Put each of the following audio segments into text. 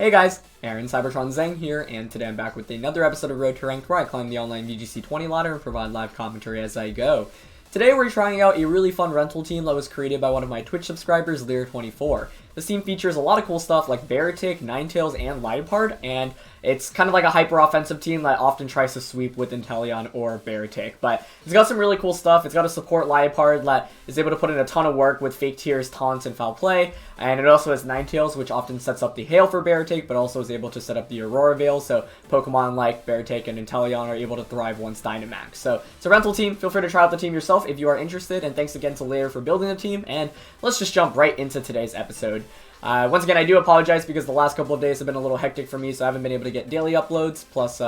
Hey guys, Aaron Cybertron Zeng here, and today I'm back with another episode of Road to Ranked where I climb the online VGC 20 ladder and provide live commentary as I go. Today we're trying out a really fun rental team that was created by one of my Twitch subscribers, Lear24. This team features a lot of cool stuff like Beartic, Ninetales, and Liepard, and it's kind of like a hyper-offensive team that often tries to sweep with Inteleon or Beartic. But it's got some really cool stuff. It's got a support Liepard that is able to put in a ton of work with fake tears, taunts, and foul play. And it also has Ninetales, which often sets up the Hail for Beartic, but also is able to set up the Aurora Veil, so Pokemon like Beartic and Inteleon are able to thrive once Dynamax. So it's a rental team. Feel free to try out the team yourself if you are interested, and thanks again to Lear for building the team, and let's just jump right into today's episode. Once again, I do apologize because the last couple of days have been a little hectic for me, so I haven't been able to get daily uploads, plus,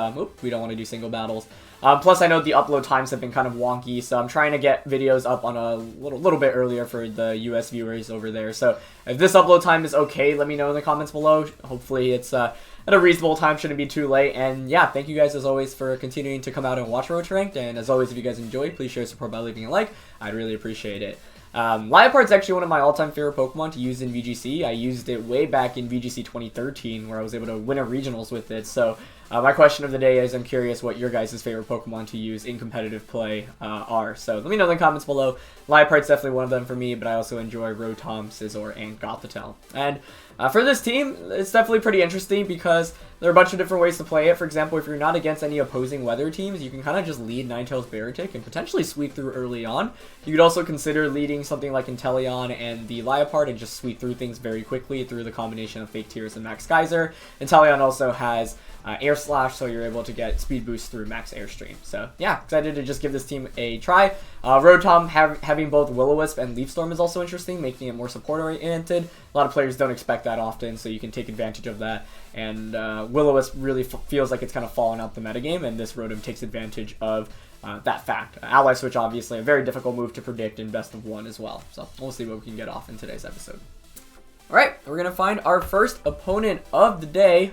we don't want to do single battles. Plus, I know the upload times have been kind of wonky, so I'm trying to get videos up on a little bit earlier for the US viewers over there. So if this upload time is okay, let me know in the comments below. Hopefully it's at a reasonable time, shouldn't be too late. And yeah, thank you guys as always for continuing to come out and watch Road to Ranked. And as always, if you guys enjoyed, please share support by leaving a like. I'd really appreciate it. Liepard's actually one of my all-time favorite Pokemon to use in VGC. I used it way back in VGC 2013 where I was able to win a regionals with it. So my question of the day is I'm curious what your guys' favorite Pokemon to use in competitive play are. So let me know in the comments below. Liepard's definitely one of them for me, but I also enjoy Rotom, Scizor, and Gothitelle. And for this team, it's definitely pretty interesting because there are a bunch of different ways to play it. For example, if you're not against any opposing weather teams, you can kind of just lead Ninetales Beartic and potentially sweep through early on. You could also consider leading something like Inteleon and the Liepard and just sweep through things very quickly through the combination of Fake Tears and Max Geyser. Inteleon also has Air Slash, so you're able to get speed boost through Max Airstream. So yeah, excited to just give this team a try. Rotom having both Will-O-Wisp and Leaf Storm is also interesting, making it more support-oriented. A lot of players don't expect that often, so you can take advantage of that. And Will-O-Wisp really feels like it's kind of fallen out the metagame, and this Rotom takes advantage of that fact. Ally Switch, obviously, a very difficult move to predict in best of one as well. So we'll see what we can get off in today's episode. Alright, we're going to find our first opponent of the day.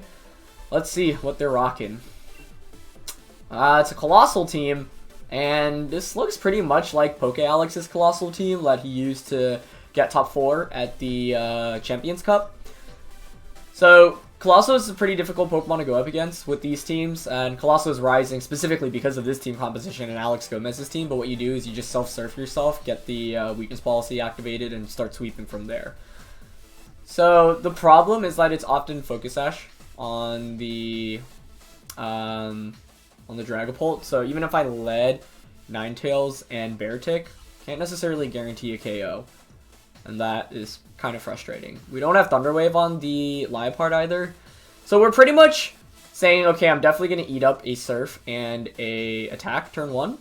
Let's see what they're rocking. It's a Colossal team, and this looks pretty much like Poke-Alex's Colossal team that he used to get top 4 at the Champions Cup. So Colossal is a pretty difficult Pokemon to go up against with these teams, and Colossal is rising specifically because of this team composition and Alex Gomez's team, but what you do is you just self-surf yourself, get the weakness policy activated, and start sweeping from there. So the problem is that it's often Focus Sash on the Dragapult, so even if I led Ninetales and Beartic, can't necessarily guarantee a KO, and that is kind of frustrating. We don't have Thunder Wave on the Liepard either, so we're pretty much saying, okay, I'm definitely going to eat up a Surf and a Attack turn 1,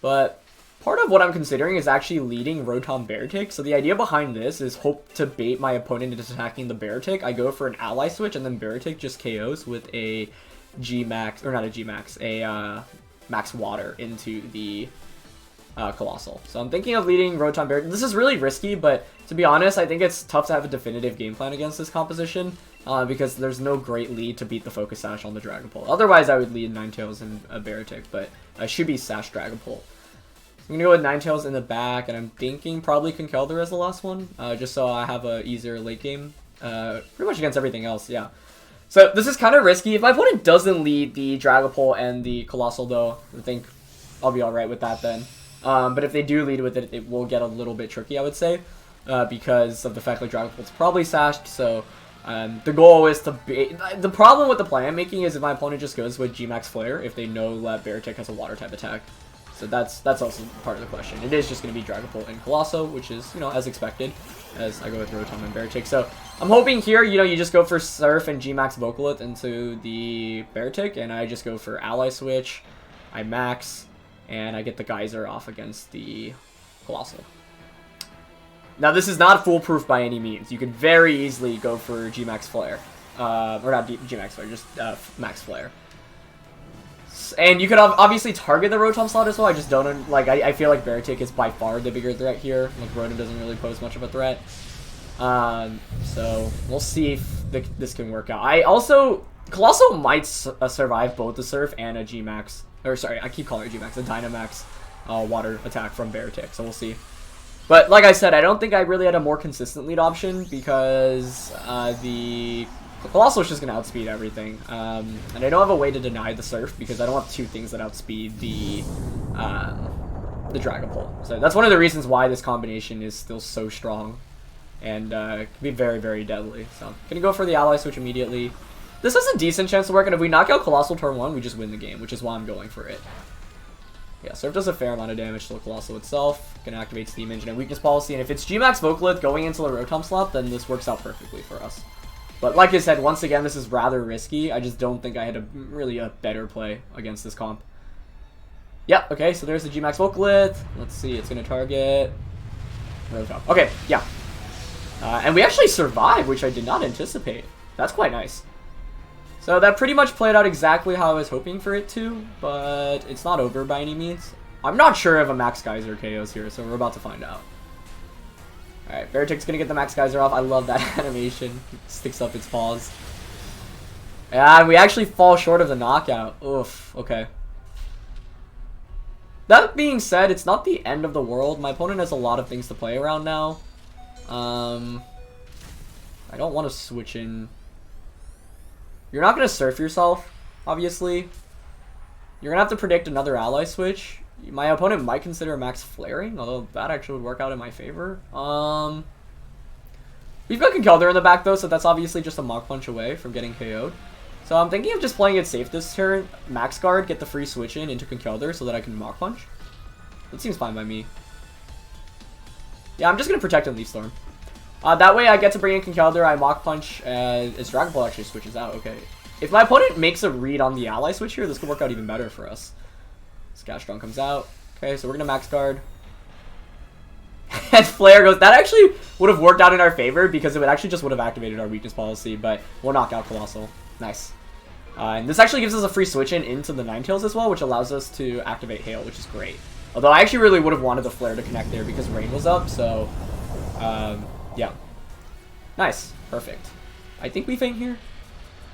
but part of what I'm considering is actually leading Rotom Beartic. So the idea behind this is hope to bait my opponent into attacking the Beartic. I go for an Ally Switch, and then Beartic just KOs with a G-Max, or not a G-Max, a Max Water into the Colossal. So I'm thinking of leading Rotom Beartic. This is really risky, but to be honest, I think it's tough to have a definitive game plan against this composition because there's no great lead to beat the Focus Sash on the Dragapult. Otherwise, I would lead Ninetales and a Beartic, but I should be Sash Dragapult. I'm going to go with Ninetales in the back, and I'm thinking probably Conkeldurr as the last one, just so I have a easier late game, pretty much against everything else, yeah. So this is kind of risky. If my opponent doesn't lead the Dragapult and the Colossal, though, I think I'll be alright with that then. But if they do lead with it, it will get a little bit tricky, I would say, because of the fact that Dragapult's probably sashed, so the goal is to bait. The problem with the play I'm making is if my opponent just goes with G-Max Flare, if they know that Beartic has a Water-type attack. So that's also part of the question. It is just going to be Dragapult and Colossal, which is, as expected, as I go with Rotom and Beartic. So I'm hoping here, you just go for Surf and G-Max Vocalith into the Beartic, and I just go for Ally Switch, I Max, and I get the Geyser off against the Colossal. Now, this is not foolproof by any means. You could very easily go for G-Max Flare. Or not G-Max Flare, just Max Flare. And you could obviously target the Rotom slot as well. I just don't, like, I feel like Beartic is by far the bigger threat here. Like, Rotom doesn't really pose much of a threat. So we'll see if this can work out. Colossal might survive both the Surf and a G-Max, or sorry, I keep calling it G-Max, a Dynamax water attack from Beartic, so we'll see. But like I said, I don't think I really had a more consistent lead option because the So Colossal's just going to outspeed everything. And I don't have a way to deny the Surf because I don't have two things that outspeed the Dragapult. So that's one of the reasons why this combination is still so strong. And can be very, very deadly. So I'm going to go for the Ally Switch immediately. This has a decent chance to work, and if we knock out Colossal turn 1, we just win the game, which is why I'm going for it. Yeah, Surf does a fair amount of damage to the Colossal itself. Gonna activate Steam Engine and Weakness Policy, and if it's G-Max Vocalith going into the Rotom slot, then this works out perfectly for us. But like I said, once again, this is rather risky. I just don't think I had really a better play against this comp. Yeah, okay, so there's the G-Max Vocalith. Let's see, it's gonna target Rotom. Okay, yeah. And we actually survived, which I did not anticipate. That's quite nice. So that pretty much played out exactly how I was hoping for it to, but it's not over by any means. I'm not sure if a Max Geyser KOs here, so we're about to find out. Alright, Beartic's gonna get the Max Geyser off. I love that animation. It sticks up its paws. Yeah, we actually fall short of the knockout. Oof, okay. That being said, it's not the end of the world. My opponent has a lot of things to play around now. I don't want to switch in. You're not going to Surf yourself, obviously. You're going to have to predict another Ally Switch. My opponent might consider Max Flaring, although that actually would work out in my favor. We've got Conkeldurr in the back, though, so that's obviously just a Mach Punch away from getting KO'd. So I'm thinking of just playing it safe this turn. Max Guard, get the free switch in into Conkeldurr so that I can Mach Punch. That seems fine by me. Yeah, I'm just going to protect and Leaf Storm. That way I get to bring in Conkeldurr, I Mach Punch, and its Dragapult actually switches out. Okay. If my opponent makes a read on the Ally Switch here, this could work out even better for us. Scatchtron comes out. Okay, so we're going to Max Guard. And Flare goes. That actually would have worked out in our favor because it would actually just would have activated our Weakness Policy, but we'll knock out Colossal. Nice. And this actually gives us a free switch in into the Ninetales as well, which allows us to activate Hail, which is great. Although I actually really would have wanted the Flare to connect there because Rain was up, so... yeah. Nice. Perfect. I think we faint here.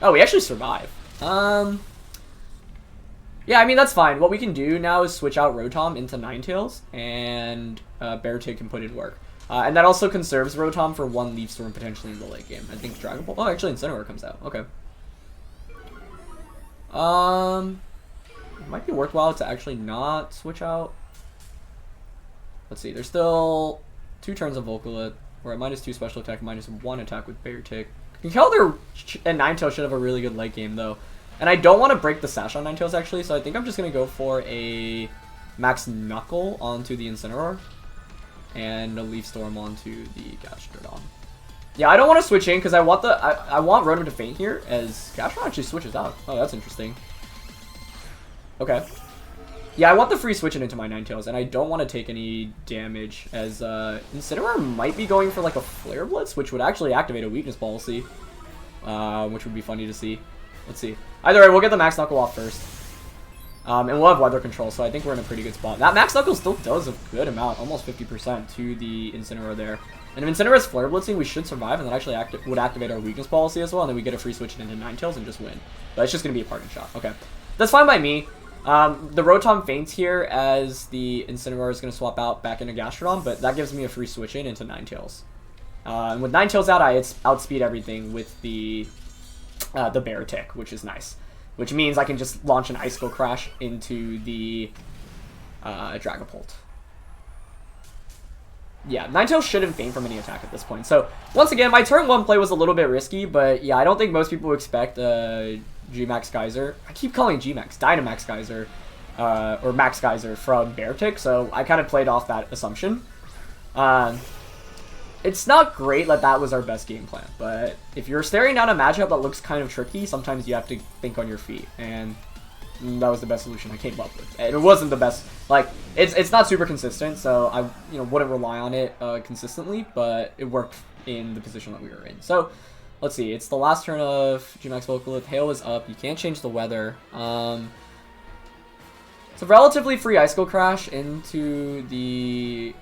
Oh, we actually survive. Yeah, I mean, that's fine. What we can do now is switch out Rotom into Ninetales, and Beartic can put in work. And that also conserves Rotom for one Leaf Storm potentially in the late game. I think Dragon Ball... Oh, actually, Incineroar comes out. Okay. It might be worthwhile to actually not switch out. Let's see. There's still 2 turns of Vocalith. We're at -2 special attack, -1 attack with Beartic. Conkeldurr and Ninetales should have a really good late game, though. And I don't want to break the Sash on Ninetales, actually, so I think I'm just going to go for a Max Knuckle onto the Incineroar. And a Leaf Storm onto the Gastrodon. Yeah, I don't want to switch in, because I want I want Rotom to faint here, as Gastrodon actually switches out. Oh, that's interesting. Okay. Yeah, I want the free switching into my Ninetales, and I don't want to take any damage, as Incineroar might be going for like a Flare Blitz, which would actually activate a Weakness Policy, which would be funny to see. Let's see. Either way, we'll get the Max Knuckle off first, and we'll have Weather Control, so I think we're in a pretty good spot. That Max Knuckle still does a good amount, almost 50% to the Incineroar there. And if Incineroar is Flare Blitzing, we should survive, and that actually would activate our Weakness Policy as well, and then we get a free switch into Ninetales and just win. But it's just going to be a parting shot. Okay. That's fine by me. The Rotom faints here as the Incineroar is going to swap out back into Gastrodon, but that gives me a free switch in into Ninetales. And with Ninetales out, I outspeed everything with the Beartic, which is nice. Which means I can just launch an Icicle Crash into the Dragapult. Yeah, Ninetales shouldn't faint from any attack at this point. So, once again, my turn 1 play was a little bit risky, but yeah, I don't think most people expect G-Max Geyser. I keep calling G-Max, Dynamax Geyser, or Max Geyser from Beartic, so I kind of played off that assumption. It's not great that was our best game plan, but if you're staring down a matchup that looks kind of tricky, sometimes you have to think on your feet, and that was the best solution I came up with. And it wasn't the best, it's not super consistent, so I wouldn't rely on it consistently, but it worked in the position that we were in. So, let's see, it's the last turn of G-Max Vocalith. Hail is up. You can't change the weather. It's a relatively free Icicle Crash into the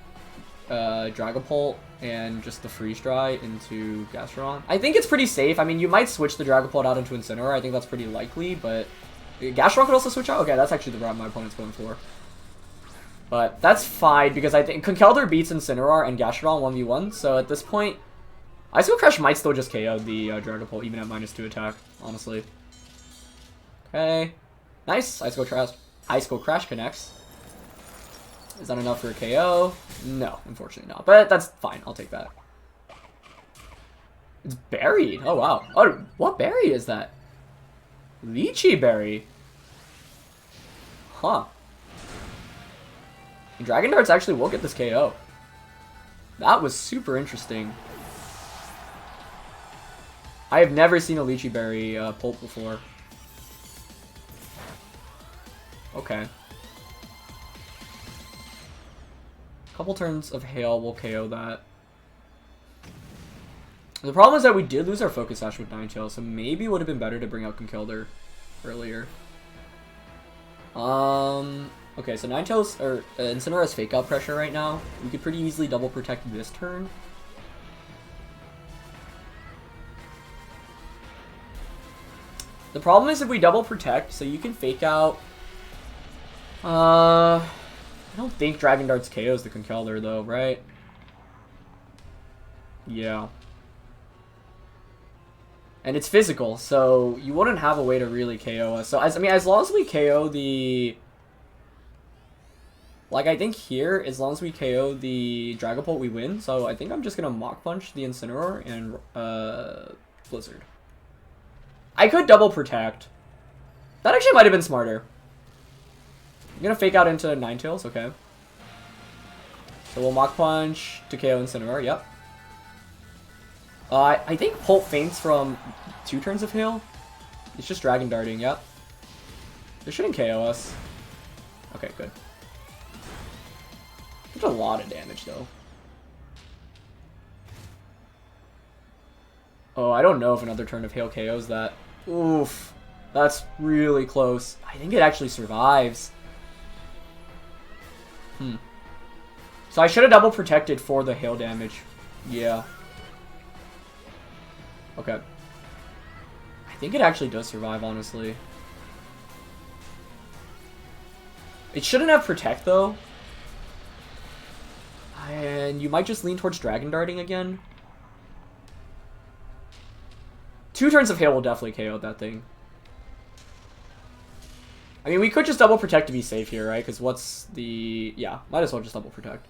Dragapult and just the Freeze Dry into Gastrodon. I think it's pretty safe. I mean, you might switch the Dragapult out into Incineroar. I think that's pretty likely, but Gastrodon could also switch out. Okay, that's actually the route my opponent's going for. But that's fine, because I think Conkeldurr beats Incineroar and Gastrodon 1v1, so at this point, Ice Cold Crash might still just KO the Dragapult even at -2 attack, honestly. Okay. Nice. Ice Cold Crash connects. Is that enough for a KO? No, unfortunately not. But that's fine. I'll take that. It's buried. Oh, wow. Oh, what berry is that? Lychee berry. Huh. Dragon Darts actually will get this KO. That was super interesting. I have never seen a Lychee berry pulp before. Okay. Couple turns of Hail will KO that. The problem is that we did lose our Focus Sash with Ninetales, so maybe it would have been better to bring out Conkeldurr earlier. Okay, so Ninetales, or Incineroar has Fake Out pressure right now. We could pretty easily double protect this turn. The problem is if we double protect, so you can Fake Out. I don't think Dragon Darts KOs the Conkeldurr though, right? Yeah. And it's physical, so you wouldn't have a way to really KO us. So, I mean, as long as we KO the... Like, I think here, as long as we KO the Dragapult, we win. So, I think I'm just going to Mach Punch the Incineroar and Blizzard. I could double protect. That actually might have been smarter. I'm going to Fake Out into Ninetales, okay. So, we'll Mach Punch to KO Incineroar, yep. I think Pulp faints from 2 turns of Hail. It's just Dragon Darting, yep. This shouldn't KO us. Okay, good. Did a lot of damage, though. Oh, I don't know if another turn of Hail KOs that. Oof. That's really close. I think it actually survives. So I should have double protected for the Hail damage. Yeah. Okay. I think it actually does survive, honestly. It shouldn't have Protect, though. And you might just lean towards Dragon Darting again. 2 turns of Hail will definitely KO that thing. I mean, we could just double protect to be safe here, right? Because what's the... Yeah, might as well just double protect.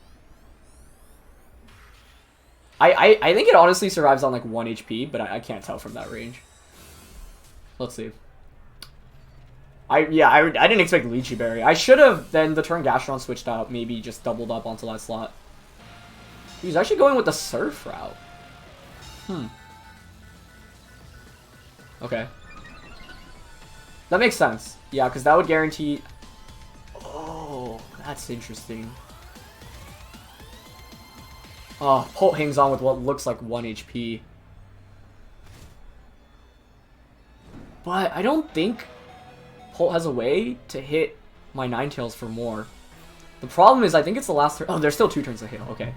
I think it honestly survives on like 1 HP, but I can't tell from that range. Let's see. I didn't expect Lychee Berry. I should have then the turn Gastron switched out, maybe just doubled up onto that slot. He's actually going with the Surf route. Okay. That makes sense. Yeah, because that would guarantee... Oh, that's interesting. Oh, Pult hangs on with what looks like 1 HP. But I don't think Pult has a way to hit my Ninetales for more. The problem is I think it's the last turn. Oh, there's still 2 turns of Hail. Okay.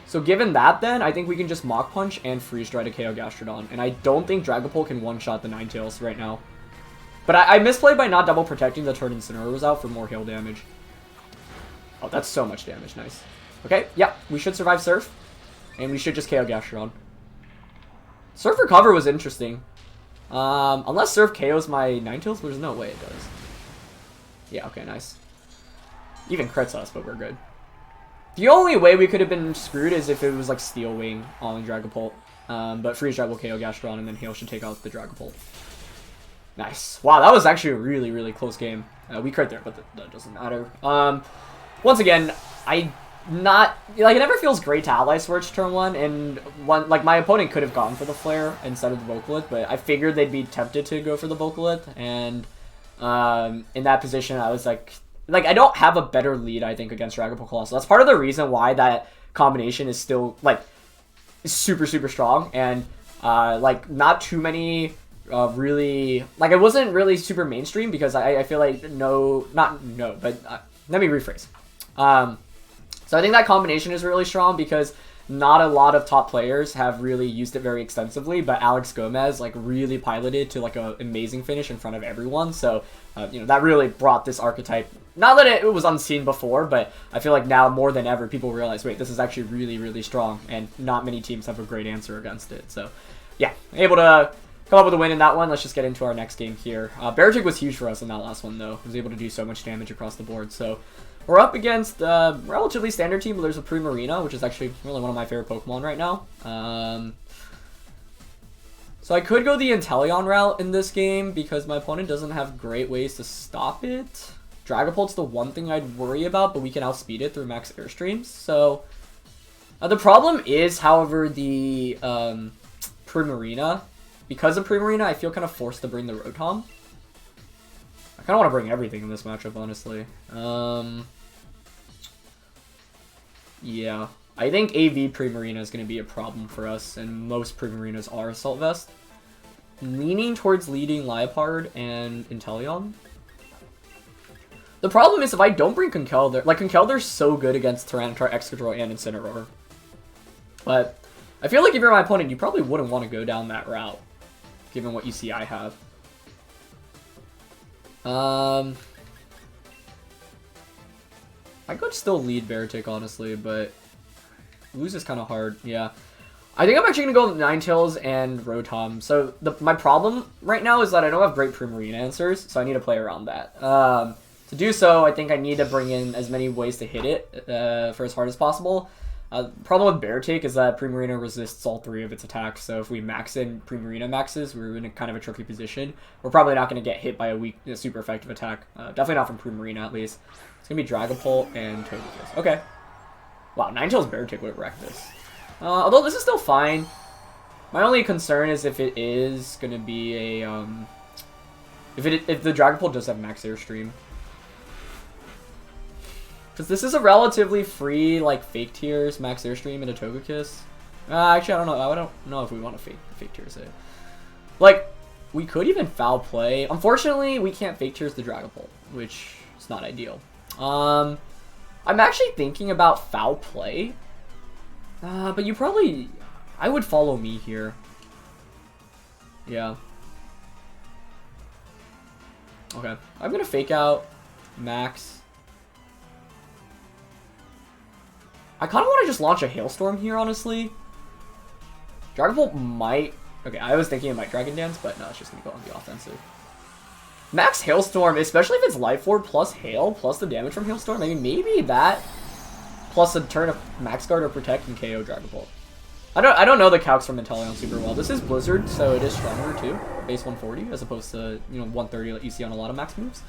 So given that then, I think we can just Mach Punch and Freeze Dry to KO Gastrodon. And I don't think Dragapult can one-shot the Ninetales right now. But I misplayed by not double protecting the turn Incineroar was out for more Hail damage. Oh, that's so much damage. Nice. Okay, yeah, we should survive Surf. And we should just KO Gastrodon. Surf Recover was interesting. Unless Surf KOs my Ninetales, there's no way it does. Yeah, okay, nice. Even crits us, but we're good. The only way we could have been screwed is if it was like Steel Wing on Dragapult. But Freeze Dry will KO Gastrodon, and then Hail should take out the Dragapult. Nice. Wow, that was actually a really, really close game. We crit there, but that doesn't matter. Once again, it never feels great to Ally Switch turn 1, and like my opponent could have gone for the Flare instead of the Vocalith, but I figured they'd be tempted to go for the Vocalith, and in that position, I was like I don't have a better lead, I think, against Dragapult Colossal. That's part of the reason why that combination is still super, super strong, and not too many really it wasn't really super mainstream because I feel like let me rephrase. So I think that combination is really strong because not a lot of top players have really used it very extensively, but Alex Gomez like really piloted to like an amazing finish in front of everyone. So you know, that really brought this archetype. Not that it was unseen before, but I feel like now more than ever people realize, wait, this is actually really, really strong, and not many teams have a great answer against it. So yeah, able to come up with a win in that one. Let's just get into our next game here. Beartic was huge for us in that last one, though. Was able to do so much damage across the board. So we're up against a relatively standard team, but there's a Primarina, which is actually really one of my favorite Pokemon right now. So I could go the Inteleon route in this game because my opponent doesn't have great ways to stop it. Dragapult's the one thing I'd worry about, but we can outspeed it through max airstreams. So the problem is, however, the Primarina. Because of Primarina, I feel kind of forced to bring the Rotom. I kind of want to bring everything in this matchup, honestly. Yeah. I think AV Primarina is going to be a problem for us, and most Primarinas are Assault Vest. Leaning towards leading Liepard and Inteleon. The problem is if I don't bring Conkeldurr, like Conkeldurr's so good against Tyranitar, Excadrill, and Incineroar. But I feel like if you're my opponent, you probably wouldn't want to go down that route, given what you see I have. I could still lead Beartic, honestly, but lose is kind of hard. Yeah. I think I'm actually going to go with Ninetales and Rotom. So my problem right now is that I don't have great Primarina answers, so I need to play around that. To do so, I think I need to bring in as many ways to hit it for as hard as possible. Problem with Beartic is that Primarina resists all three of its attacks, so if we max in Primarina maxes, we're in a kind of a tricky position. We're probably not going to get hit by a super effective attack. Definitely not from Primarina, at least. It's going to be Dragapult and Togekiss. Okay. Wow, Ninetales Beartic would have wrecked this. Although this is still fine. My only concern is if it is going to be a... if the Dragapult does have max airstream. Because this is a relatively free, like, fake tiers, max airstream, and a Togekiss. Actually, I don't know. I don't know if we want to fake tiers it. Like, we could even foul play. Unfortunately, we can't fake tiers the Dragapult, which is not ideal. I'm actually thinking about foul play. But you probably... I would follow me here. Yeah. Okay. I'm going to fake out max. I kind of want to just launch a Hailstorm here, honestly. Dragapult might... Okay, I was thinking it might Dragon Dance, but no, it's just going to go on the offensive. Max Hailstorm, especially if it's Life Orb plus Hail, plus the damage from Hailstorm. I mean, maybe that, plus a turn of Max Guard or Protect and KO Dragapult. I don't know the calcs from Inteleon super well. This is Blizzard, so it is stronger too. Base 140, as opposed to, you know, 130 that you see on a lot of max moves.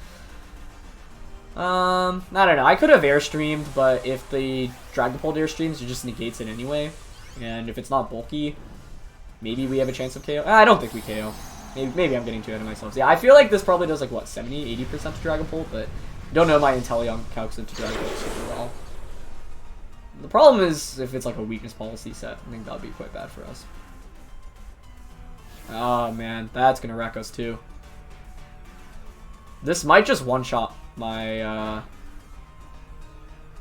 I don't know. I could have airstreamed, but if the Dragapult airstreams, it just negates it anyway. And if it's not bulky, maybe we have a chance of KO. I don't think we KO. Maybe I'm getting too ahead of myself. Yeah, I feel like this probably does like, what, 70, 80% to Dragapult, but don't know my Inteleon calcs into Dragapult super well. The problem is if it's like a weakness policy set. I think that would be quite bad for us. Oh man, that's gonna wreck us too. This might just one-shot my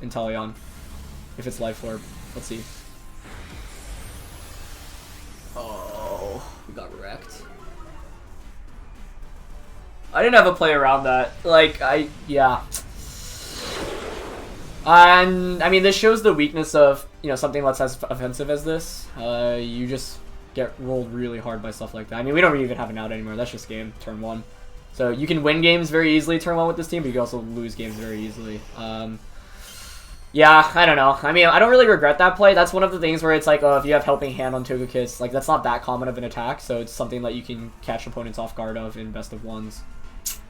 Inteleon if it's Life Orb. Let's see. Oh, we got wrecked. I didn't have a play around that. Like, yeah. And, I mean, this shows the weakness of, you know, something that's as offensive as this. You just get rolled really hard by stuff like that. I mean, we don't even have an out anymore. That's just game, turn 1. So you can win games very easily turn 1 with this team, but you can also lose games very easily. Yeah, I don't know. I mean, I don't really regret that play. That's one of the things where it's like, oh, if you have Helping Hand on Togekiss, like, that's not that common of an attack, so it's something that you can catch opponents off guard of in best of ones.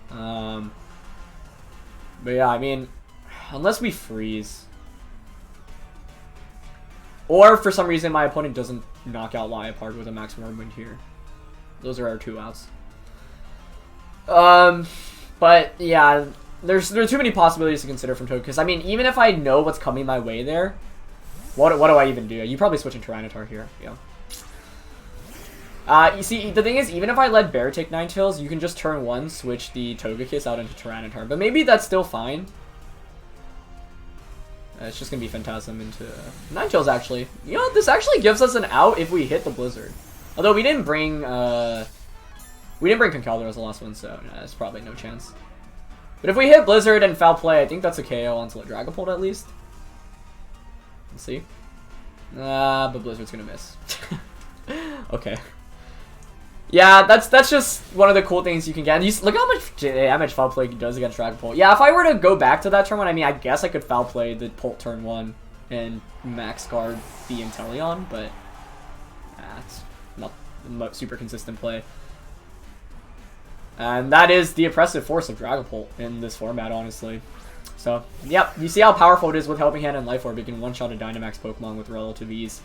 But yeah, I mean, unless we freeze. Or, for some reason, my opponent doesn't knock out Liepard with a max Wormwind here. Those are our 2 outs. But, yeah, there are too many possibilities to consider from Togekiss. I mean, even if I know what's coming my way there, what do I even do? You probably switch in Tyranitar here, yeah. You see, the thing is, even if I let Beartic Ninetales, you can just turn 1, switch the Togekiss out into Tyranitar. But maybe that's still fine. It's just gonna be Phantasm into 9-tails actually. You know, this actually gives us an out if we hit the Blizzard. Although we didn't bring Conkeldurr as the last one, so nah, there's probably no chance. But if we hit Blizzard and Foul Play, I think that's a KO onto a Dragapult at least. Let's see. But Blizzard's gonna miss. Okay. Yeah, that's just one of the cool things you can get. And look how much Foul Play does against Dragapult. Yeah, if I were to go back to that turn 1, I mean, I guess I could Foul Play the Pult turn 1 and max guard the Inteleon, but it's not a super consistent play. And that is the oppressive force of Dragapult in this format, honestly. So, yep, you see how powerful it is with Helping Hand and Life Orb. You can one-shot a Dynamax Pokemon with relative ease.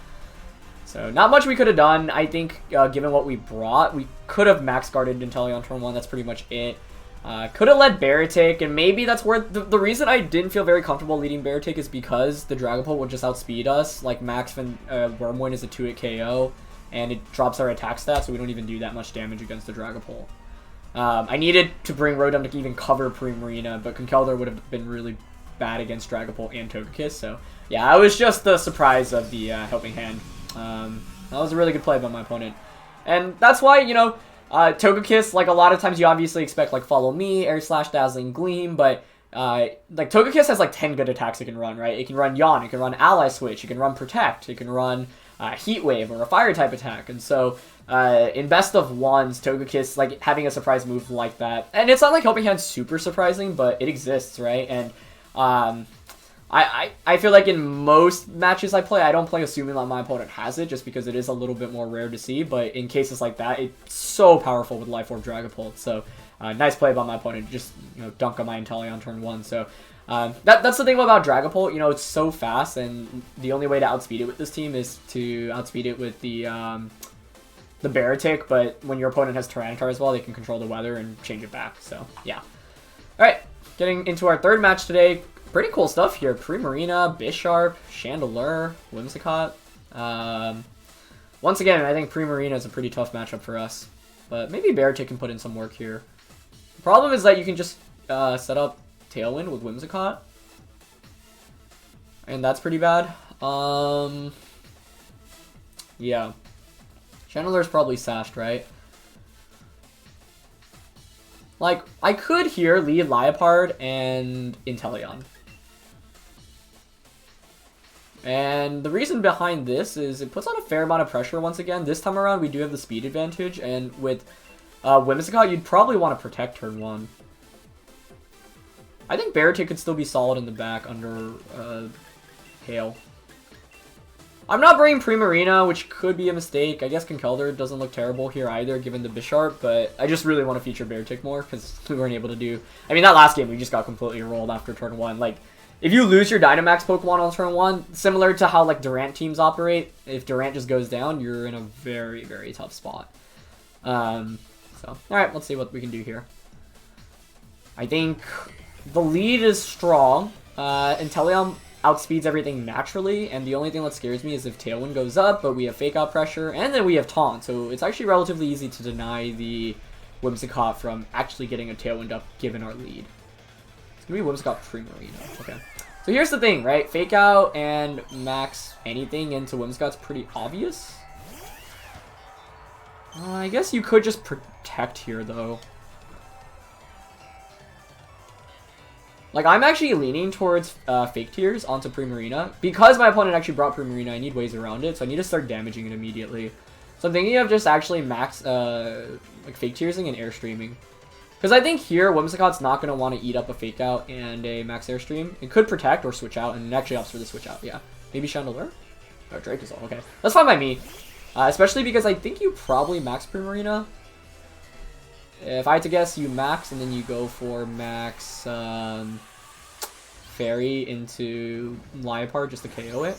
So, not much we could have done. I think, given what we brought, we could have max guarded Inteleon turn 1. That's pretty much it. Could have led Beartic, and maybe that's where... The reason I didn't feel very comfortable leading Beartic is because the Dragapult would just outspeed us. Like, Max Wormwind is a 2-hit KO, and it drops our attack stat, so we don't even do that much damage against the Dragapult. I needed to bring Rotom to even cover Primarina, but Conkeldurr would have been really bad against Dragapult and Togekiss, so yeah, it was just the surprise of the Helping Hand. That was a really good play by my opponent. And that's why, you know, Togekiss, like a lot of times you obviously expect like Follow Me, Air Slash, Dazzling Gleam, but like Togekiss has like 10 good attacks it can run, right? It can run Yawn, it can run Ally Switch, it can run Protect, it can run Heat Wave or a Fire type attack, and so in best of ones, Togekiss, like, having a surprise move like that, and it's not like Helping Hand's super surprising, but it exists, right? And I feel like in most matches I play, I don't play assuming that my opponent has it, just because it is a little bit more rare to see, but in cases like that, it's so powerful with Life Orb Dragapult, so nice play by my opponent, just, you know, dunk on my Inteleon turn 1, so that's the thing about Dragapult, you know, it's so fast, and the only way to outspeed it with this team is to outspeed it with the Beartic, but when your opponent has Tyranitar as well, they can control the weather and change it back, so yeah. Alright, getting into our third match today. Pretty cool stuff here. Primarina, Bisharp, Chandelure, Whimsicott. Once again, I think Primarina is a pretty tough matchup for us, but maybe Beartic can put in some work here. The problem is that you can just set up Tailwind with Whimsicott, and that's pretty bad. Yeah. Chandelure's probably sashed, right? Like, I could here lead Liepard and Inteleon. And the reason behind this is it puts on a fair amount of pressure once again. This time around, we do have the speed advantage, and with Whimsicott, you'd probably want to protect turn 1. I think Beartic could still be solid in the back under Hail. I'm not bringing Primarina, which could be a mistake. I guess Conkeldurr doesn't look terrible here either, given the Bisharp, but I just really want to feature Beartic more, because we weren't able to do... I mean, that last game, we just got completely rolled after turn 1. Like, if you lose your Dynamax Pokemon on turn 1, similar to how, like, Durant teams operate, if Durant just goes down, you're in a very, very tough spot. Alright, let's see what we can do here. I think the lead is strong. Inteleon outspeeds everything naturally, and the only thing that scares me is if Tailwind goes up, but we have Fake Out pressure, and then we have Taunt, so it's actually relatively easy to deny the Whimsicott from actually getting a Tailwind up given our lead. It's gonna be Whimsicott Primarina. Okay. So here's the thing, right? Fake Out and max anything into Whimsicott's pretty obvious. I guess you could just Protect here, though. Like, I'm actually leaning towards Fake Tears onto Primarina. Because my opponent actually brought Primarina, I need ways around it, so I need to start damaging it immediately. So I'm thinking of just actually max, like, Fake Tearsing and Airstreaming. Because I think here, Whimsicott's not going to want to eat up a Fake Out and a max Airstream. It could Protect or Switch Out, and it actually opts for the Switch Out, yeah. Maybe Chandelure? Oh, Drake is all, okay. That's fine by me. Especially because I think you probably max Primarina. If I had to guess, you max, and then you go for max Fairy into Liepard just to KO it.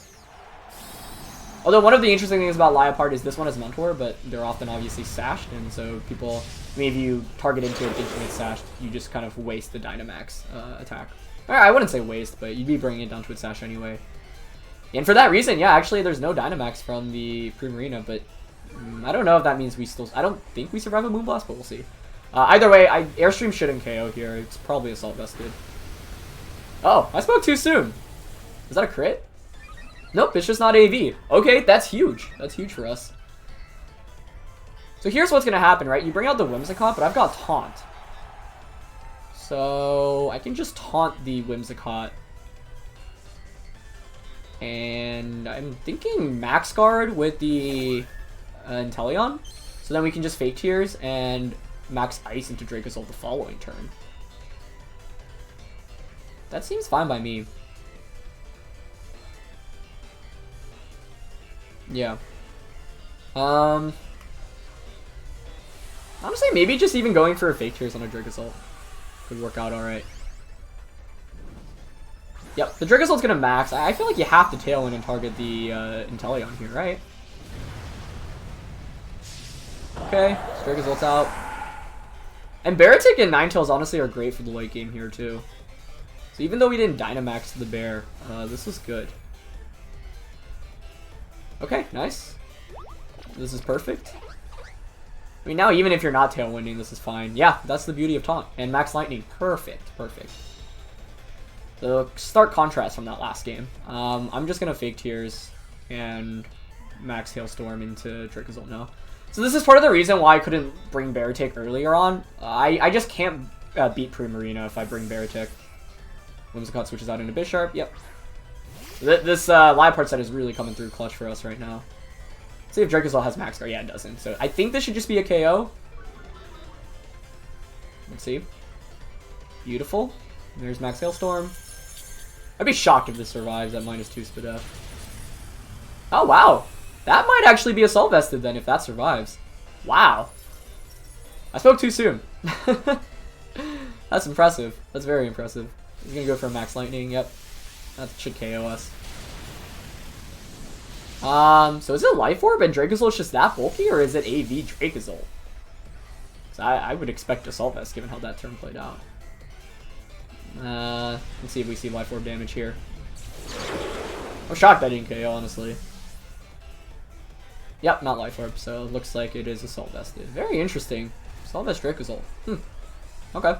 Although one of the interesting things about Liepard is this one has Mentor, but they're often obviously sashed, and so people, I mean, if you target into it thinking it's sashed, you just kind of waste the Dynamax attack. I wouldn't say waste, but you'd be bringing it down to its sash anyway. And for that reason, yeah, actually there's no Dynamax from the Primarina, but I don't know if that means we still... I don't think we survive a Moonblast, but we'll see. Either way, Airstream shouldn't KO here. It's probably Assault Vested. Oh, I spoke too soon. Is that a crit? Nope, it's just not AV. Okay, that's huge. That's huge for us. So here's what's gonna happen, right? You bring out the Whimsicott, but I've got Taunt. So I can just taunt the Whimsicott. And I'm thinking Max Guard with the Inteleon. So then we can just Fake Tears and Max Ice into Dracozolt the following turn. That seems fine by me. Yeah. Honestly, maybe just even going for a Fake Tears on a Dracozolt could work out alright. Yep, the Dragozolt's gonna max. I feel like you have to Tailwind and target the Inteleon here, right? Okay, Dragozolt's out. And Beartic and Ninetales honestly are great for the late game here too. So even though we didn't Dynamax the bear, this was good. Okay, nice. This is perfect. I mean, now even if you're not Tailwinding, this is fine. Yeah, that's the beauty of Taunt. And Max Lightning, perfect, perfect. The stark contrast from that last game. I'm just gonna Fake Tears and Max Hailstorm into Dracozolt now. So this is part of the reason why I couldn't bring Beartic earlier on. I just can't beat Primarina if I bring Beartic. Whimsicott switches out into Bisharp. Yep. This Liepard set is really coming through clutch for us right now. Let's see if Dracozolt has Max Guard. Yeah, it doesn't. So I think this should just be a KO. Let's see. Beautiful. There's Max Hailstorm. I'd be shocked if this survives at -2 Spadef. Oh, wow. That might actually be Assault Vested then if that survives. Wow. I spoke too soon. That's impressive. That's very impressive. He's going to go for a Max Lightning. Yep. That should KO us. So is it Life Orb and Dracozolt just that bulky, or is it AV Dracozolt? So I would expect Assault Vest given how that turn played out. Let's see if we see Life Orb damage here. I'm shocked that didn't KO, honestly. Yep, not Life Orb, so it looks like it is Assault Vested. Very interesting. Assault Vest Dracozolt. Okay.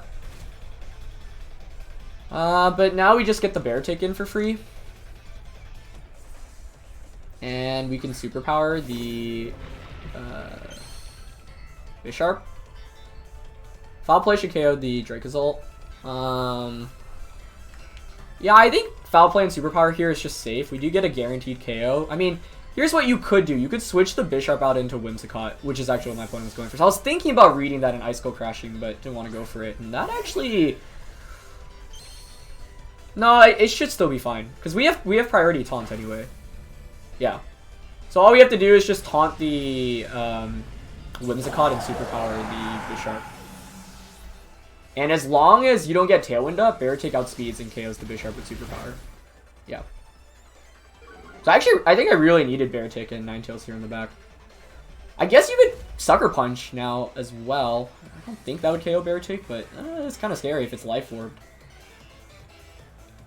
But now we just get the Beartic in for free. And we can superpower the Bisharp. Foul Play should KO the Dracozolt. Yeah, I think Foul Play and Superpower here is just safe. We do get a guaranteed KO. I mean, here's what you could do. You could switch the Bisharp out into Whimsicott, which is actually what my opponent was going for. So I was thinking about reading that in Ice Cold Crashing, but didn't want to go for it. And that actually... No, it should still be fine. Because we have priority taunt anyway. Yeah. So all we have to do is just taunt the Whimsicott and Superpower the Bisharp. And as long as you don't get Tailwind up, Beartic outspeeds and KOs the Bisharp with Superpower. Yeah. So actually, I think I really needed Beartic and Ninetales here in the back. I guess you could Sucker Punch now as well. I don't think that would KO Beartic, but it's kind of scary if it's Life Orbed.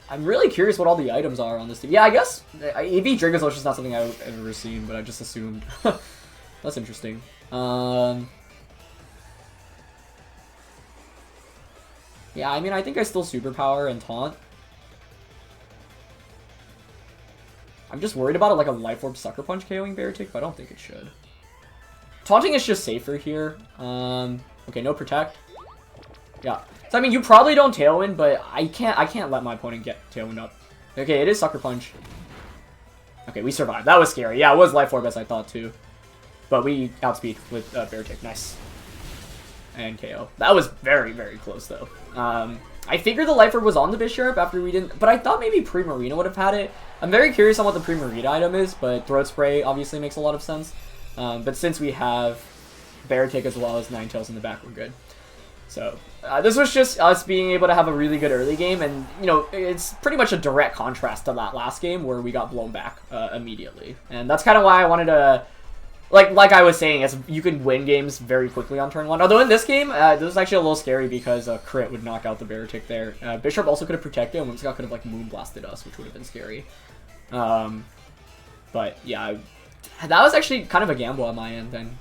I'm really curious what all the items are on this team. Yeah, I guess AV Dracozolt is just not something I've ever seen, but I just assumed. That's interesting. Yeah, I mean, I think I still Superpower and Taunt. I'm just worried about it like a Life Orb Sucker Punch KOing Beartic, but I don't think it should. Taunting is just safer here. Okay, no Protect. Yeah. So I mean, you probably don't Tailwind, but I can't let my opponent get Tailwind up. Okay, it is Sucker Punch. Okay, we survived. That was scary. Yeah, it was Life Orb as I thought too. But we outspeed with Beartic. Nice. And KO. That was very, very close though. I figured the Life Orb was on the Bisharp after we didn't, but I thought maybe Primarina would have had it. I'm very curious on what the Primarina item is, but Throat Spray obviously makes a lot of sense. But since we have Beartic as well as Ninetales in the back, we're good. So this was just us being able to have a really good early game, and you know, it's pretty much a direct contrast to that last game where we got blown back immediately. And that's kind of why I wanted to, like I was saying, you can win games very quickly on turn 1. Although in this game, this was actually a little scary because a crit would knock out the Beartic there. Bisharp also could have protected, and Whimsicott could have like Moonblasted us, which would have been scary. But yeah, that was actually kind of a gamble on my end then.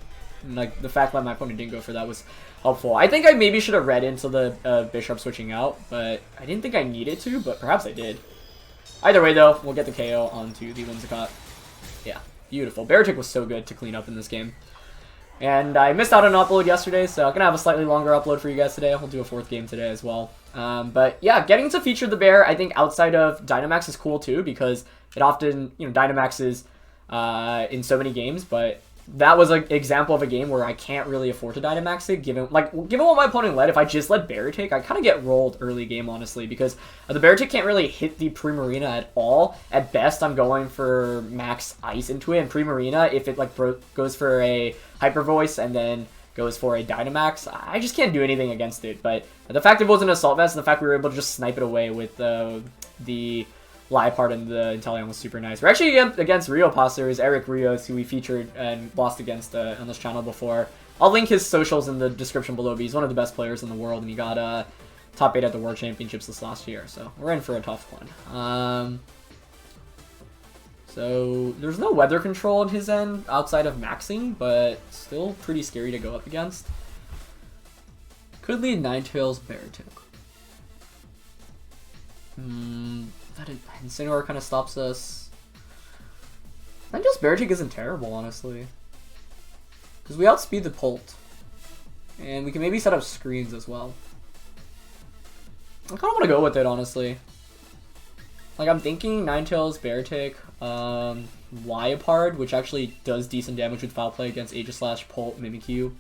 Like, the fact that my opponent didn't go for that was helpful. I think I maybe should have read into the Bisharp switching out, but I didn't think I needed to, but perhaps I did. Either way, though, we'll get the KO onto the Whimsicott. Yeah, beautiful. Beartic was so good to clean up in this game. And I missed out on an upload yesterday, so I'm going to have a slightly longer upload for you guys today. We'll do a 4th game today as well. But yeah, getting to feature the bear, I think outside of Dynamax is cool too, because it often, Dynamaxes in so many games, but that was an example of a game where I can't really afford to Dynamax it, given what my opponent led. If I just let Beartic, I kind of get rolled early game, honestly, because the Beartic can't really hit the Primarina at all. At best, I'm going for max ice into it, and Primarina, if it goes for a Hyper Voice and then goes for a Dynamax, I just can't do anything against it. But the fact it wasn't an Assault Vest, and the fact we were able to just snipe it away with the Liepard and the Inteleon was super nice. We're actually against Rio Posters, Eric Rios, who we featured and lost against on this channel before. I'll link his socials in the description below, but he's one of the best players in the world, and he got top 8 at the World Championships this last year, so we're in for a tough one. So there's no weather control on his end outside of maxing, but still pretty scary to go up against. Could lead Ninetales, Beartic. That Incineroar kind of stops us. Ninetales Beartic isn't terrible, honestly, because we outspeed the Polt, and we can maybe set up screens as well. I kind of want to go with it, honestly. I'm thinking Ninetales, Beartic, Liepard, which actually does decent damage with Foul Play against Aegislash, Polt, Mimikyu.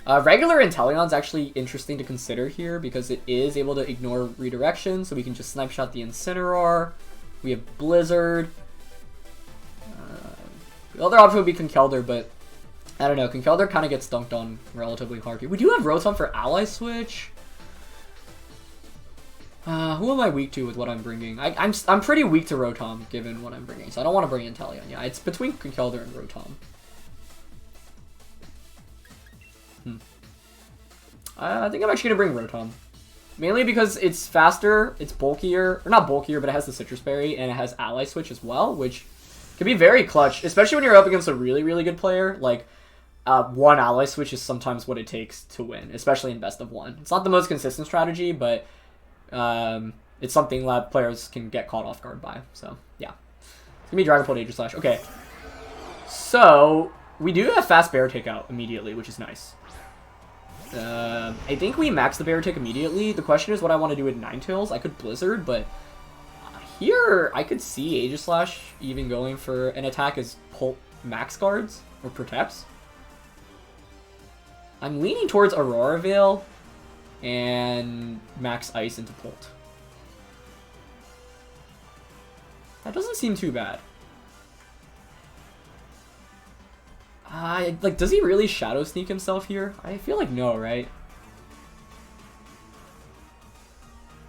Regular Inteleon's actually interesting to consider here because it is able to ignore redirection, so we can just Snipe Shot the Incineroar. We have Blizzard. The other option would be Conkeldurr, but I don't know. Conkeldurr kind of gets dunked on relatively hard. We do have Rotom for Ally Switch. Who am I weak to with what I'm bringing? I'm pretty weak to Rotom, given what I'm bringing, so I don't want to bring Inteleon. Yeah, it's between Conkeldurr and Rotom. I think I'm actually going to bring Rotom. Mainly because it's faster, it's bulkier, or not bulkier, but it has the Citrus Berry, and it has Ally Switch as well, which can be very clutch, especially when you're up against a really, really good player. One Ally Switch is sometimes what it takes to win, especially in best of one. It's not the most consistent strategy, but it's something that players can get caught off guard by. So, yeah. It's going to be Dragon Pult Aegislash. Okay. So, we do have fast Beartic out immediately, which is nice. I think we max the Beartic immediately. The question is what I want to do with Ninetales. I could Blizzard, but here I could see Aegislash even going for an attack as Polt max guards or protects. I'm leaning towards Aurora Veil and max ice into Polt. That doesn't seem too bad. Does he really Shadow Sneak himself here? I feel like no, right?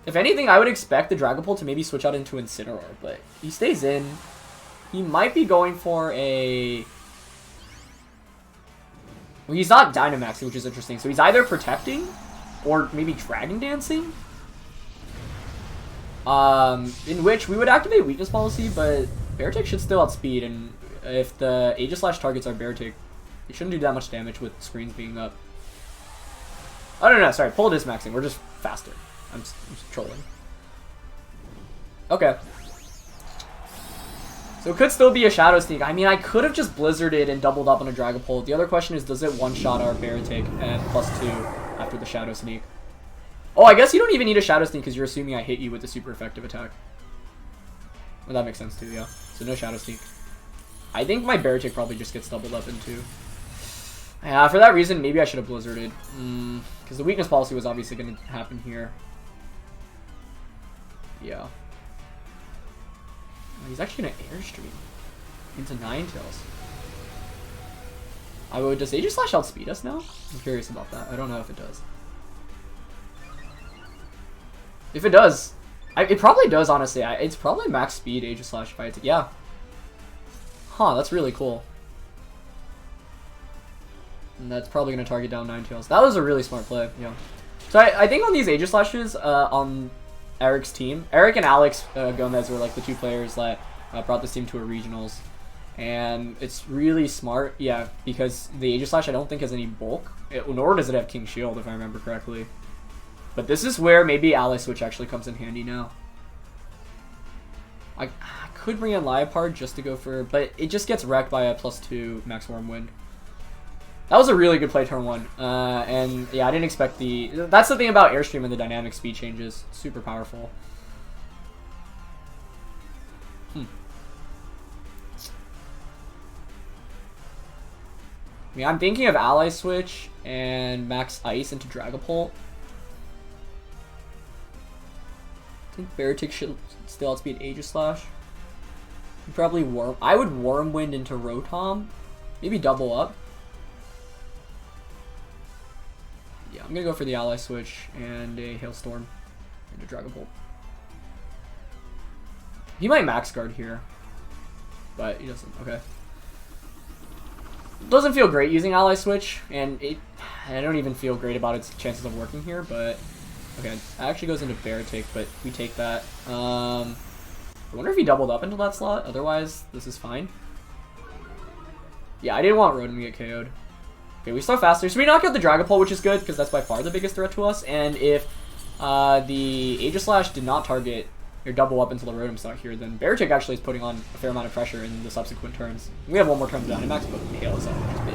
If anything, I would expect the Dragapult to maybe switch out into Incineroar, but he stays in. He might be going for a... Well, he's not Dynamaxing, which is interesting. So he's either protecting or maybe Dragon Dancing. In which we would activate Weakness Policy, but Beartic should still outspeed, and if the Aegislash targets are Beartic, it shouldn't do that much damage with screens being up. Oh, no, sorry. Polt is maxing. We're just faster. I'm just trolling. Okay. So it could still be a Shadow Sneak. I mean, I could have just Blizzarded and doubled up on a Dragapult. The other question is, does it one-shot our Beartic at +2 after the Shadow Sneak? Oh, I guess you don't even need a Shadow Sneak because you're assuming I hit you with a super effective attack. Well, that makes sense too, yeah. So no Shadow Sneak. I think my Beartic probably just gets doubled up into. Yeah, for that reason, maybe I should have Blizzarded. Because the Weakness Policy was obviously going to happen here. Yeah. He's actually going to Airstream into Ninetales. Does Aegislash outspeed us now? I'm curious about that. I don't know if it does. If it does, it probably does, honestly. It's probably max speed Aegislash if I had to. Yeah. Huh, that's really cool. And that's probably going to target down Ninetales. That was a really smart play, yeah. So I think on these Aegislashes, on Eric's team, Eric and Alex Gomez were like the two players that brought this team to a regionals. And it's really smart, yeah, because the Aegislash I don't think has any bulk, nor does it have King Shield if I remember correctly. But this is where maybe Ally Switch actually comes in handy now. I could bring in Liepard just to go for, but it just gets wrecked by a +2 Max Wormwind. That was a really good play turn 1. And yeah, I didn't expect the... That's the thing about Airstream and the dynamic speed changes. Super powerful. I mean, I'm thinking of Ally Switch and Max Ice into Dragapult. I think Beartic should still outspeed Aegislash. Probably I would Wormwind into Rotom. Maybe double up. Yeah, I'm gonna go for the Ally Switch and a Hailstorm into Dragapult. He might Max Guard here, but he doesn't. Okay. Doesn't feel great using Ally Switch, and I don't even feel great about its chances of working here, but okay. It actually goes into Beartic, but we take that. I wonder if he doubled up into that slot, otherwise this is fine. Yeah, I didn't want Rotom to get KO'd. Okay, we start faster, so we knock out the Dragapult, which is good, because that's by far the biggest threat to us, and if the Aegislash did not target your double up until the Rotom's not here, then Beartic actually is putting on a fair amount of pressure in the subsequent turns. We have one more turn to Dynamax, but Hail is up, which is big.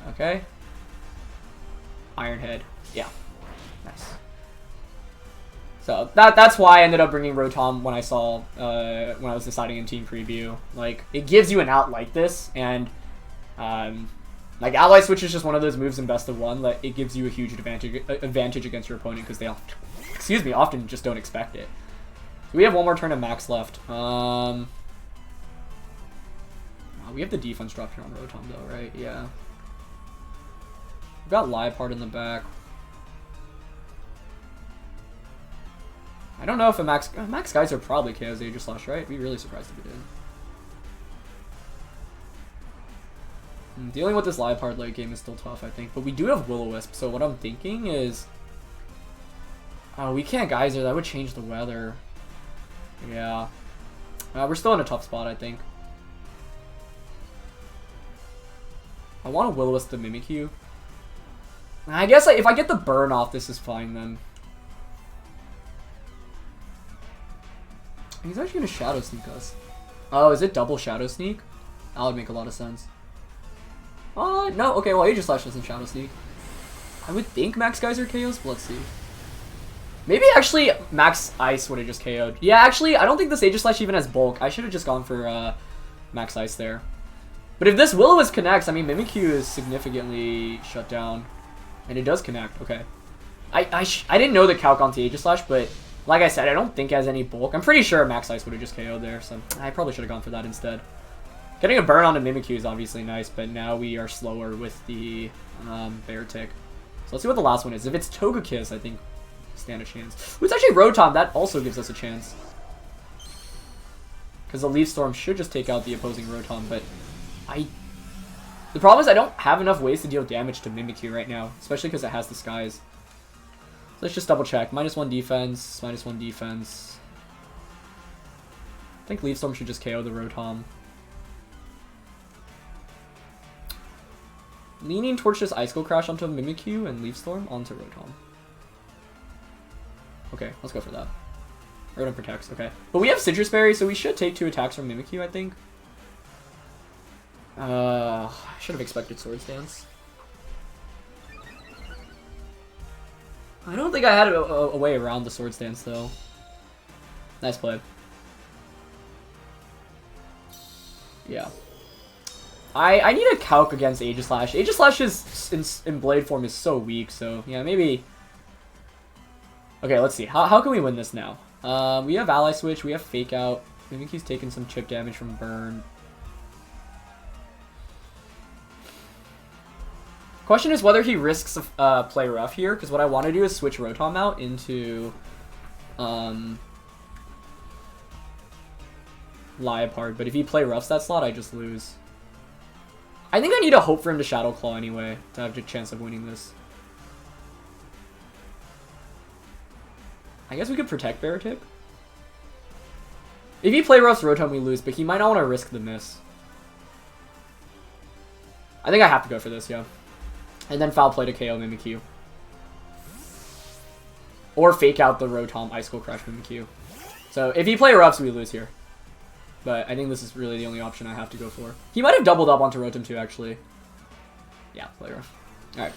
Okay. Iron Head. Yeah. Nice. So that's why I ended up bringing Rotom when I saw when I was deciding in team preview. Like, it gives you an out like this, and like Ally Switch is just one of those moves in best of one that it gives you a huge advantage against your opponent because they often just don't expect it. So we have one more turn of Max left. We have the defense drop here on Rotom though, right? Yeah. We've got Liepard in the back. I don't know if a Max Geyser probably KOs Aegislash, right? I'd be really surprised if it did. Dealing with this Liepard late game is still tough, I think. But we do have Will-O-Wisp, so what I'm thinking is... Oh, we can't Geyser. That would change the weather. Yeah. We're still in a tough spot, I think. I want to Will-O-Wisp the Mimikyu. I guess if I get the burn off, this is fine then. He's actually going to Shadow Sneak us. Oh, is it double Shadow Sneak? That would make a lot of sense. No. Okay, well, Aegislash doesn't Shadow Sneak. I would think Max Geyser KOs, but let's see. Maybe actually Max Ice would have just KO'd. Yeah, actually, I don't think this Aegislash even has bulk. I should have just gone for Max Ice there. But if this Will-O-Wisp connects, I mean, Mimikyu is significantly shut down. And it does connect, okay. I didn't know the calc onto Aegislash, but like I said, I don't think it has any bulk. I'm pretty sure Max Ice would have just KO'd there, so I probably should have gone for that instead. Getting a burn on a Mimikyu is obviously nice, but now we are slower with the Beartic. So let's see what the last one is. If it's Togekiss, I think stand a chance. Ooh, it's actually Rotom. That also gives us a chance. Because the Leaf Storm should just take out the opposing Rotom, but the problem is I don't have enough ways to deal damage to Mimikyu right now, especially because it has the Skies. So let's just double check. -1 defense, -1 defense. I think Leaf Storm should just KO the Rotom. Leaning towards just Ice Skull Crash onto Mimikyu and Leaf Storm onto Rotom. Okay, let's go for that. Rotom protects, okay. But we have Citrus Berry, so we should take 2 attacks from Mimikyu, I think. I should have expected Swords Dance. I don't think I had a way around the Swords Dance, though. Nice play. Yeah. I need a calc against Aegislash. Aegislash is in Blade form is so weak, so yeah, maybe... Okay, let's see. How can we win this now? We have Ally Switch, we have Fake Out. I think he's taken some chip damage from Burn. Question is whether he risks play rough here, because what I want to do is switch Rotom out into Liepard, but if he play roughs that slot, I just lose. I think I need to hope for him to Shadow Claw anyway, to have a chance of winning this. I guess we could protect Beartic. If he play roughs Rotom, we lose, but he might not want to risk the miss. I think I have to go for this, yeah. And then Foul Play to KO Mimikyu. Or Fake Out the Rotom Ice Skull Crash Mimikyu. So So if he play roughs, we lose here. But I think this is really the only option I have to go for. He might have doubled up onto Rotom too, actually. Yeah, play rough. Alright.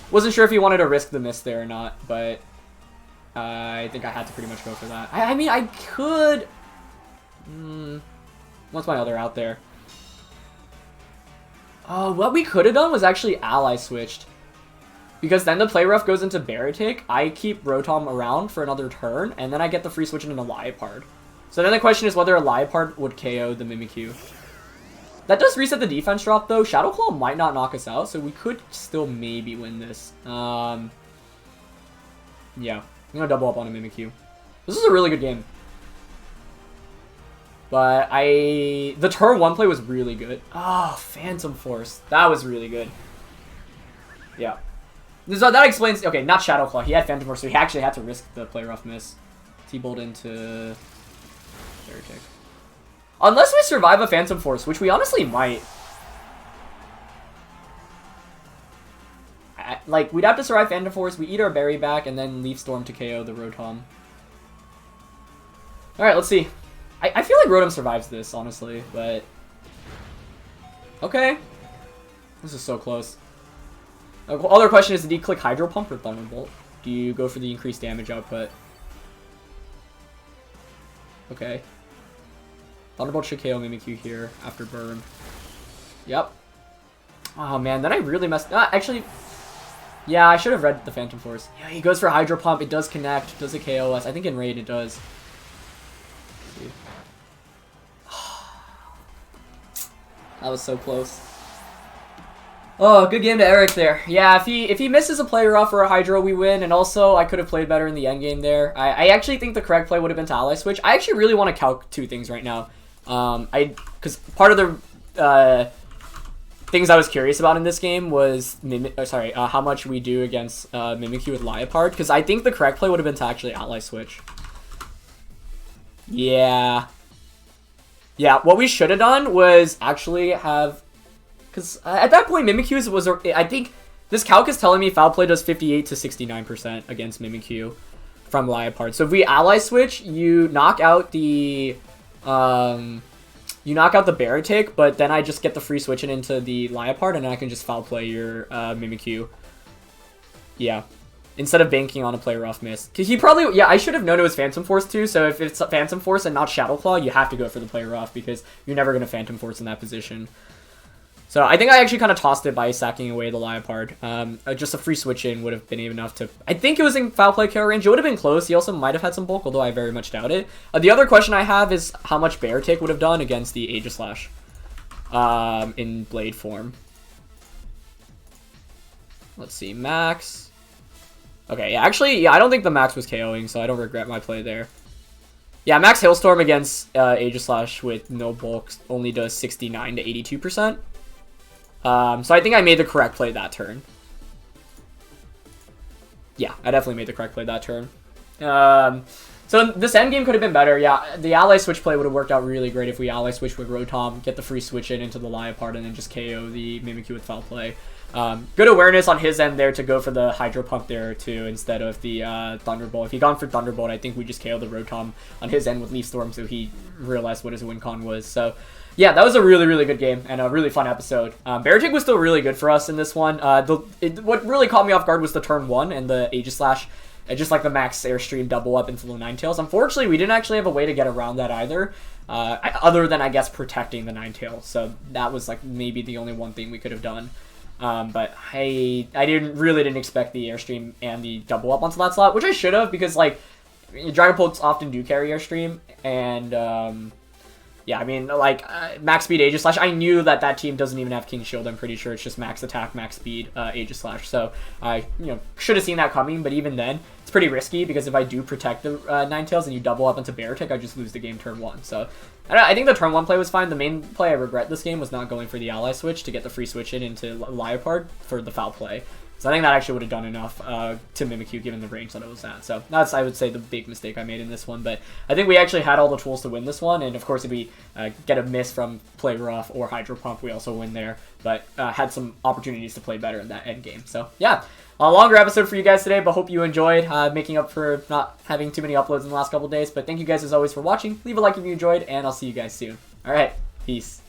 Wasn't sure if he wanted to risk the miss there or not, but I think I had to pretty much go for that. I mean, I could... what's my other out there? Oh, what we could have done was actually ally switched. Because then the play rough goes into Beartic, I keep Rotom around for another turn, and then I get the free switch into Liepard. So then the question is whether a Liepard would KO the Mimikyu. That does reset the defense drop though. Shadow Claw might not knock us out, so we could still maybe win this. Yeah, I'm gonna double up on a Mimikyu. This is a really good game. But the turn 1 play was really good. Oh, Phantom Force. That was really good. Yeah. So that explains... Okay, not Shadow Claw. He had Phantom Force, so he actually had to risk the play rough miss. T-Bolt into... Beartic. Unless we survive a Phantom Force, which we honestly might. Like, we'd have to survive Phantom Force, we eat our berry back, and then Leaf Storm to KO the Rotom. Alright, let's see. I feel like Rotom survives this, honestly, but... Okay. This is so close. Other question is, did he click Hydro Pump or Thunderbolt? Do you go for the increased damage output? Okay. Thunderbolt should KO Mimikyu here after burn. Yep. Oh man, then I really messed... actually... Yeah, I should have read the Phantom Force. Yeah, he goes for Hydro Pump, it does connect. Does it KO us? I think in Raid it does. That was so close. Oh, good game to Eric there. Yeah, if he misses a play rough or a Hydro, we win. And also, I could have played better in the end game there. I actually think the correct play would have been to ally switch. I actually really want to calc 2 things right now. Because part of the things I was curious about in this game was how much we do against Mimikyu with Liepard. Because I think the correct play would have been to actually ally switch. Yeah. Yeah, what we should have done was actually have... Because at that point, Mimikyu was... I think this calc is telling me foul play does 58 to 69% against Mimikyu from Liepard. So if we ally switch, you knock out the... Beartic, but then I just get the free switching into the Liepard, and then I can just foul play your Mimikyu. Yeah. Instead of banking on a play rough miss. Because he probably... Yeah, I should have known it was Phantom Force too, so if it's Phantom Force and not Shadow Claw, you have to go for the play rough, because you're never going to Phantom Force in that position. So I think I actually kind of tossed it by sacking away the Liepard. Just a free switch in would have been enough to... I think it was in foul play KO range. It would have been close. He also might have had some bulk, although I very much doubt it. The other question I have is how much Beartic would have done against the Aegislash in Blade form. Let's see. Max. Okay, yeah, actually, yeah, I don't think the Max was KOing, so I don't regret my play there. Yeah, Max Hailstorm against Aegislash with no bulk only does 69 to 82%. So I think I made the correct play that turn. Yeah, I definitely made the correct play that turn. So this endgame could have been better. Yeah, the ally switch play would have worked out really great if we ally switch with Rotom, get the free switch in into the Liepard, and then just KO the Mimikyu with foul play. Good awareness on his end there to go for the Hydro Pump there too instead of the Thunderbolt. If he'd gone for Thunderbolt, I think we just KO'd the Rotom on his end with Leaf Storm, so he realized what his win con was. So yeah, that was a really, really good game and a really fun episode. Beartic was still really good for us in this one. What really caught me off guard was the turn 1 and the Aegislash. Just like the Max Airstream double up into the Ninetales. Unfortunately, we didn't actually have a way to get around that either. Other than, I guess, protecting the Ninetales. So that was like maybe the only one thing we could have done. But I really didn't expect the Airstream and the double up onto that slot, which I should have because like Dragapults often do carry Airstream, and yeah, I mean like max speed Aegislash. I knew that team doesn't even have King Shield. I'm pretty sure it's just max attack, max speed Aegislash. So I should have seen that coming, but even then it's pretty risky because if I do protect the Ninetales and you double up into Beartic, I just lose the game turn 1. So I think the turn 1 play was fine. The main play I regret this game was not going for the ally switch to get the free switch into Liepard for the foul play. So I think that actually would have done enough to Mimikyu given the range that it was at. So that's, I would say, the big mistake I made in this one. But I think we actually had all the tools to win this one. And of course, if we get a miss from Play Rough or Hydro Pump, we also win there. But had some opportunities to play better in that end game. So yeah, a longer episode for you guys today, but hope you enjoyed, making up for not having too many uploads in the last couple days. But thank you guys as always for watching. Leave a like if you enjoyed, and I'll see you guys soon. All right, peace.